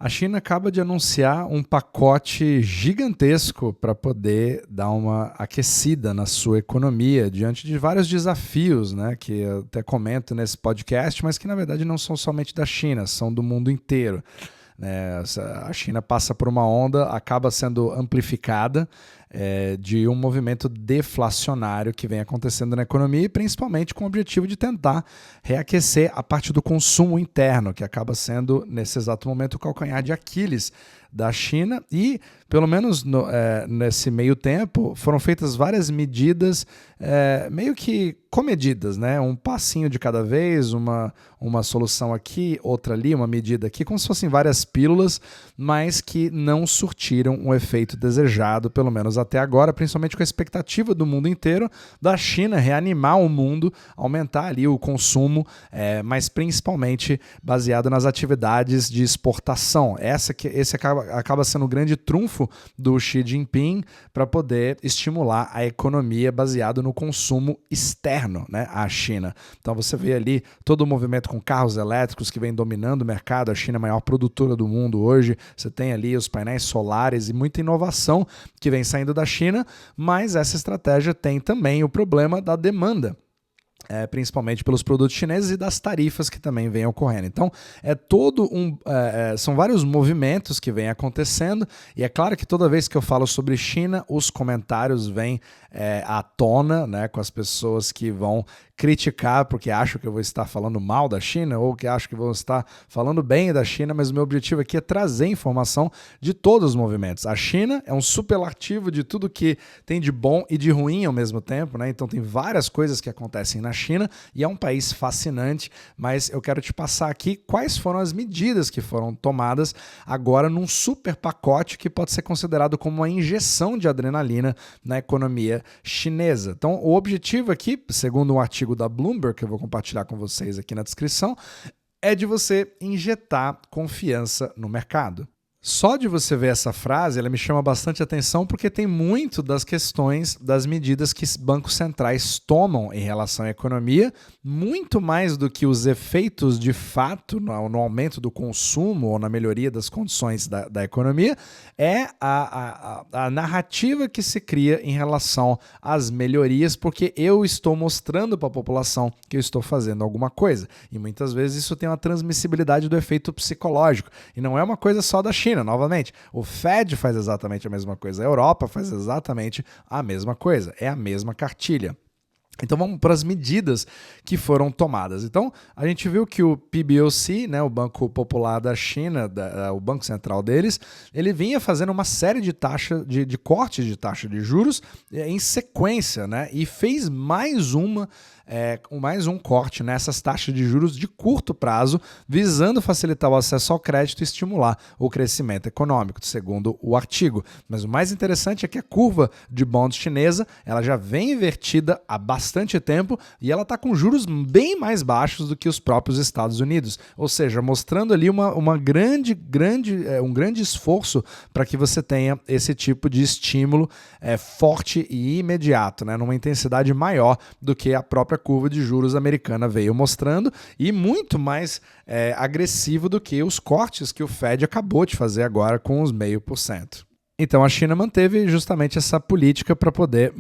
A China acaba de anunciar um pacote gigantesco para poder dar uma aquecida na sua economia diante de vários desafios, né, que eu até comento nesse podcast, mas que na verdade não são somente da China, são do mundo inteiro. A China passa por uma onda, acaba sendo amplificada de um movimento deflacionário que vem acontecendo na economia e principalmente com o objetivo de tentar reaquecer a parte do consumo interno, que acaba sendo, nesse exato momento, o calcanhar de Aquiles da China e, pelo menos nesse meio tempo, foram feitas várias medidas meio que comedidas, né? Um passinho de cada vez, uma solução aqui, outra ali, uma medida aqui, como se fossem várias pílulas, mas que não surtiram o efeito desejado, pelo menos até agora, principalmente com a expectativa do mundo inteiro da China reanimar o mundo, aumentar ali o consumo, mas principalmente baseado nas atividades de exportação. Esse acaba sendo o grande trunfo do Xi Jinping para poder estimular a economia baseado no consumo externo, né, à China. Então você vê ali todo o movimento com carros elétricos que vem dominando o mercado, a China é a maior produtora do mundo hoje, você tem ali os painéis solares e muita inovação que vem saindo da China, mas essa estratégia tem também o problema da demanda. Principalmente pelos produtos chineses e das tarifas que também vêm ocorrendo. Então, são vários movimentos que vêm acontecendo e é claro que toda vez que eu falo sobre China, os comentários vêm à tona, né, com as pessoas que vão criticar porque acham que eu vou estar falando mal da China ou que acham que vou estar falando bem da China, mas o meu objetivo aqui é trazer informação de todos os movimentos. A China é um superlativo de tudo que tem de bom e de ruim ao mesmo tempo, né? Então tem várias coisas que acontecem na China e é um país fascinante, mas eu quero te passar aqui quais foram as medidas que foram tomadas agora num super pacote que pode ser considerado como uma injeção de adrenalina na economia chinesa. Então o objetivo aqui, segundo um artigo da Bloomberg, que eu vou compartilhar com vocês aqui na descrição, é de você injetar confiança no mercado. Só de você ver essa frase, ela me chama bastante atenção porque tem muito das questões, das medidas que bancos centrais tomam em relação à economia, muito mais do que os efeitos de fato no aumento do consumo ou na melhoria das condições da economia, é a narrativa que se cria em relação às melhorias, porque eu estou mostrando para a população que eu estou fazendo alguma coisa. E muitas vezes isso tem uma transmissibilidade do efeito psicológico. E não é uma coisa só da China. Novamente, o Fed faz exatamente a mesma coisa, a Europa faz exatamente a mesma coisa, é a mesma cartilha. Então vamos para as medidas que foram tomadas. Então a gente viu que o PBOC, né, o Banco Popular da China, o Banco Central deles, ele vinha fazendo uma série de cortes de taxa de juros em sequência, né, e fez mais um corte nessas taxas de juros de curto prazo, visando facilitar o acesso ao crédito e estimular o crescimento econômico, segundo o artigo. Mas o mais interessante é que a curva de bonds chinesa ela já vem invertida há bastante tempo e ela está com juros bem mais baixos do que os próprios Estados Unidos, ou seja, mostrando ali um grande esforço para que você tenha esse tipo de estímulo forte e imediato, né, numa intensidade maior do que a própria curva de juros americana veio mostrando e muito mais agressivo do que os cortes que o Fed acabou de fazer agora com os 0,5%. Então a China manteve justamente essa política para poder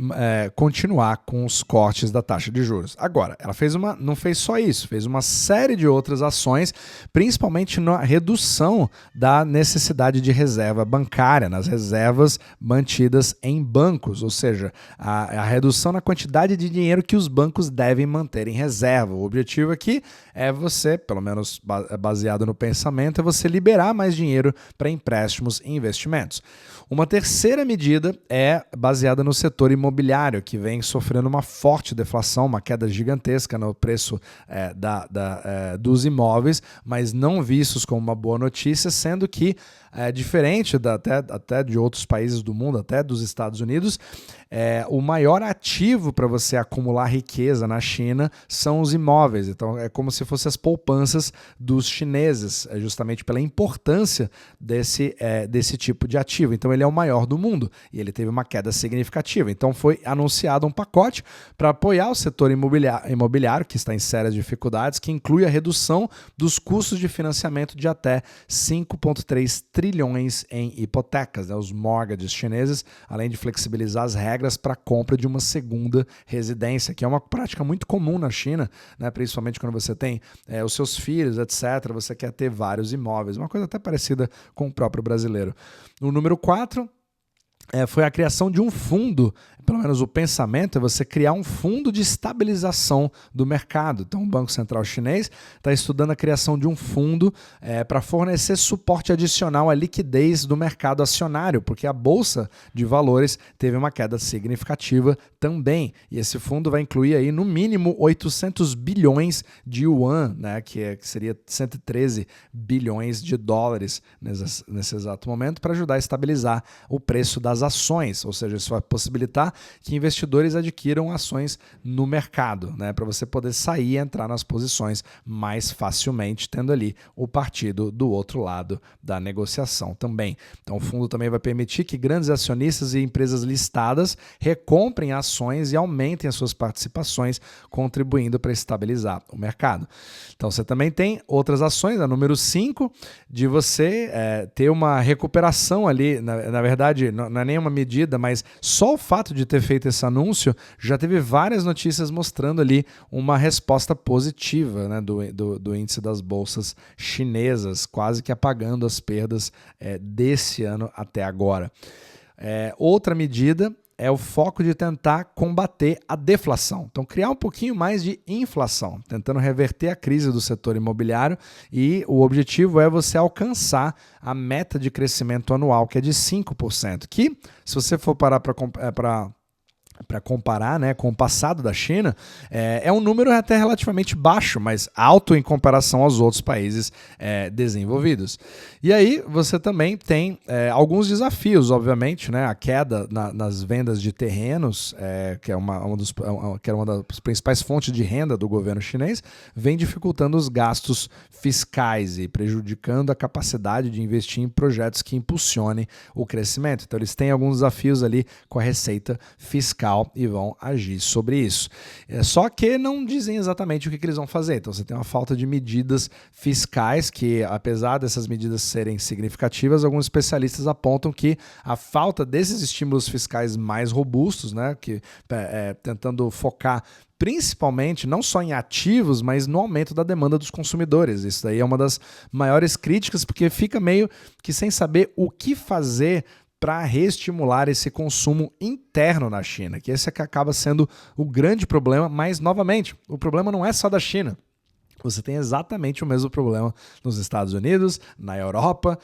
continuar com os cortes da taxa de juros. Agora, ela não fez só isso, fez uma série de outras ações, principalmente na redução da necessidade de reserva bancária, nas reservas mantidas em bancos, ou seja, a redução na quantidade de dinheiro que os bancos devem manter em reserva. O objetivo aqui é você, pelo menos baseado no pensamento, é você liberar mais dinheiro para empréstimos e investimentos. Uma terceira medida é baseada no setor imobiliário, que vem sofrendo uma forte deflação, uma queda gigantesca no preço dos imóveis, mas não vistos como uma boa notícia, sendo que, diferente até de outros países do mundo, até dos Estados Unidos, o maior ativo para você acumular riqueza na China são os imóveis. Então é como se fossem as poupanças dos chineses, justamente pela importância desse tipo de ativo. Então ele é o maior do mundo e ele teve uma queda significativa. Então foi anunciado um pacote para apoiar o setor imobiliário, que está em sérias dificuldades, que inclui a redução dos custos de financiamento de até 5,3 trilhões em hipotecas, né, os mortgages chineses, além de flexibilizar as regras para a compra de uma segunda residência, que é uma prática muito comum na China, né, principalmente quando você tem os seus filhos, etc., você quer ter vários imóveis, uma coisa até parecida com o próprio brasileiro. O número 4 foi a criação de um fundo, pelo menos o pensamento é você criar um fundo de estabilização do mercado. Então o Banco Central Chinês está estudando a criação de um fundo para fornecer suporte adicional à liquidez do mercado acionário, porque a Bolsa de Valores teve uma queda significativa também. E esse fundo vai incluir aí no mínimo 800 bilhões de yuan, né, que seria 113 bilhões de dólares nesse exato momento, para ajudar a estabilizar o preço das ações, ou seja, isso vai possibilitar que investidores adquiram ações no mercado, né, para você poder sair e entrar nas posições mais facilmente, tendo ali o partido do outro lado da negociação também. Então o fundo também vai permitir que grandes acionistas e empresas listadas recomprem ações e aumentem as suas participações, contribuindo para estabilizar o mercado. Então você também tem outras ações, a número 5, de você ter uma recuperação ali, na verdade, não é nenhuma medida, mas só o fato de ter feito esse anúncio já teve várias notícias mostrando ali uma resposta positiva, né, do índice das bolsas chinesas, quase que apagando as perdas desse ano até agora. Outra medida é o foco de tentar combater a deflação. Então, criar um pouquinho mais de inflação, tentando reverter a crise do setor imobiliário, e o objetivo é você alcançar a meta de crescimento anual, que é de 5%, que, se você for parar para comparar, né, com o passado da China, é um número até relativamente baixo, mas alto em comparação aos outros países desenvolvidos. E aí você também tem alguns desafios, obviamente, né, a queda nas vendas de terrenos, que é uma das principais fontes de renda do governo chinês, vem dificultando os gastos fiscais e prejudicando a capacidade de investir em projetos que impulsionem o crescimento. Então eles têm alguns desafios ali com a receita fiscal e vão agir sobre isso. Só que não dizem exatamente o que eles vão fazer. Então você tem uma falta de medidas fiscais que, apesar dessas medidas serem significativas, alguns especialistas apontam que a falta desses estímulos fiscais mais robustos, né, tentando focar principalmente não só em ativos, mas no aumento da demanda dos consumidores. Isso daí é uma das maiores críticas, porque fica meio que sem saber o que fazer para reestimular esse consumo interno na China, que esse é que acaba sendo o grande problema, mas, novamente, o problema não é só da China. Você tem exatamente o mesmo problema nos Estados Unidos, na Europa,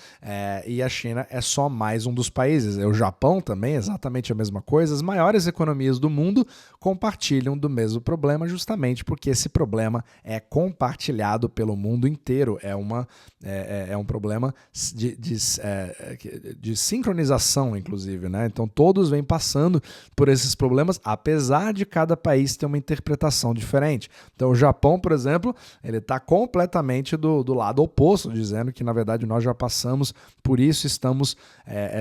e a China é só mais um dos países. O Japão também, exatamente a mesma coisa. As maiores economias do mundo compartilham do mesmo problema, justamente porque esse problema é compartilhado pelo mundo inteiro. É um problema de sincronização, inclusive, né? Então todos vêm passando por esses problemas, apesar de cada país ter uma interpretação diferente. Então o Japão, por exemplo, ele está completamente do lado oposto, dizendo que, na verdade, nós já passamos, por isso estamos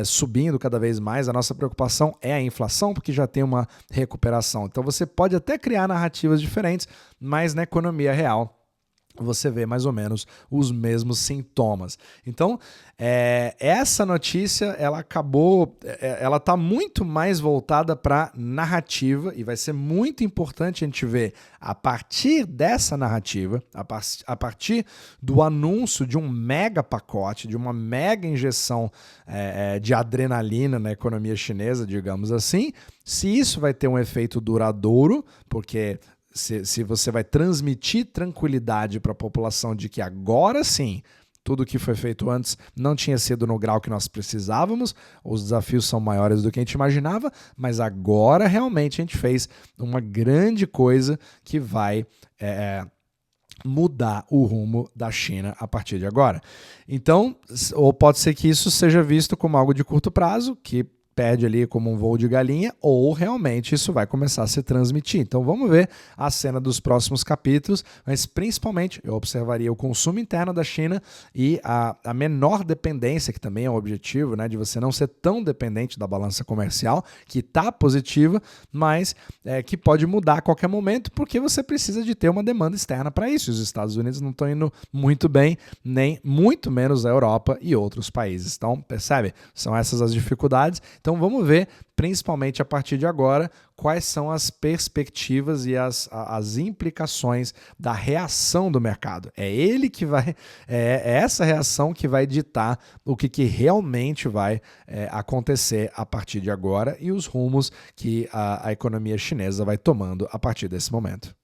subindo cada vez mais. A nossa preocupação é a inflação, porque já tem uma recuperação. Então, você pode até criar narrativas diferentes, mas na economia real, você vê mais ou menos os mesmos sintomas. Então, essa notícia, ela está muito mais voltada para narrativa, e vai ser muito importante a gente ver, a partir dessa narrativa, a partir do anúncio de um mega pacote, de uma mega injeção de adrenalina na economia chinesa, digamos assim, se isso vai ter um efeito duradouro, porque se você vai transmitir tranquilidade para a população de que agora sim, tudo que foi feito antes não tinha sido no grau que nós precisávamos, os desafios são maiores do que a gente imaginava, mas agora realmente a gente fez uma grande coisa que vai mudar o rumo da China a partir de agora. Então, ou pode ser que isso seja visto como algo de curto prazo, que perde ali como um voo de galinha, ou realmente isso vai começar a se transmitir. Então vamos ver a cena dos próximos capítulos, mas principalmente eu observaria o consumo interno da China e a menor dependência, que também é um objetivo, né, de você não ser tão dependente da balança comercial, que está positiva, mas que pode mudar a qualquer momento, porque você precisa de ter uma demanda externa para isso. Os Estados Unidos não estão indo muito bem, nem muito menos a Europa e outros países. Então, percebe? São essas as dificuldades. Então vamos ver, principalmente a partir de agora, quais são as perspectivas e as implicações da reação do mercado. É ele que vai, é essa reação que vai ditar o que realmente vai acontecer a partir de agora e os rumos que a economia chinesa vai tomando a partir desse momento.